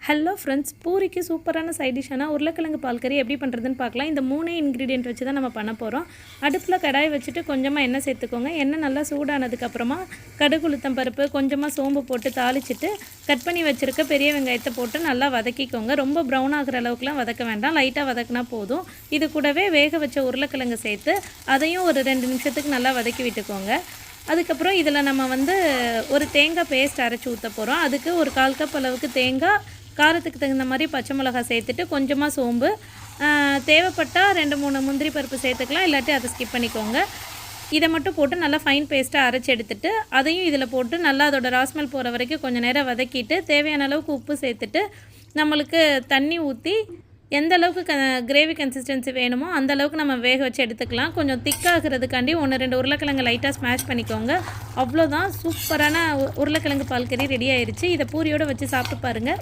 Hello friends, பூரிக்கு சூப்பரான side டிஷ்ஷான உருளைக்கிழங்கு பால் கறி எப்படி பண்ணுறதுன்னு பார்க்கலாம். இந்த 3 இன்க்ரீடியன்ட் வச்சு தான் நம்ம பண்ண போகிறோம். அடுப்பில் கடாய் வச்சுட்டு கொஞ்சமாக எண்ணெய் சேர்த்துக்கோங்க. எண்ணெய் நல்லா சூடானதுக்கப்புறமா கடுகு, உளுத்தம் பருப்பு, கொஞ்சமாக சோம்பு போட்டு தாளிச்சிட்டு கட் பண்ணி வச்சுருக்க பெரிய வெங்காயத்தை போட்டு நல்லா வதக்கிக்கோங்க. ரொம்ப ப்ரௌன் ஆகிற அளவுக்குலாம் வதக்க வேண்டாம், லைட்டாக வதக்கினா போதும். இது கூடவே வேக வச்ச உருளைக்கிழங்கு சேர்த்து அதையும் ஒரு 2 நிமிஷத்துக்கு நல்லா வதக்கி விட்டுக்கோங்க. அதுக்கப்புறம் இதில் நம்ம ஒரு தேங்காய் பேஸ்ட் அரைச்சி ஊற்ற போகிறோம். அதுக்கு ஒரு 1/4 கப் அளவுக்கு தேங்காய், காரத்துக்கு தகுந்த மாதிரி பச்சை மிளகாய் சேர்த்துட்டு கொஞ்சமாக சோம்பு, தேவைப்பட்டால் 2-3 முந்திரி பருப்பு சேர்த்துக்கலாம், இல்லாட்டி அதை ஸ்கிப் பண்ணிக்கோங்க. இதை மட்டும் போட்டு நல்லா ஃபைன் பேஸ்ட்டாக அரைச்சி எடுத்துகிட்டு அதையும் இதில் போட்டு நல்லா அதோட ராஸ்மெல் போகிற வரைக்கும் கொஞ்சம் நேரம் வதக்கிட்டு தேவையான அளவுக்கு உப்பு சேர்த்துட்டு நம்மளுக்கு தண்ணி ஊற்றி எந்த அளவுக்கு கிரேவி கன்சிஸ்டன்சி வேணுமோ அந்த அளவுக்கு நம்ம வேக வச்சு எடுத்துக்கலாம். கொஞ்சம் திக்காகிறதுக்காண்டி 1-2 உருளைக்கிழங்கு லைட்டாக ஸ்மாஷ் பண்ணிக்கோங்க. அவ்வளோதான், சூப்பரான உருளைக்கிழங்கு பால் கறி ரெடி ஆயிடுச்சு. இதை பூரியோடு வச்சு சாப்பிட்டு பாருங்கள்.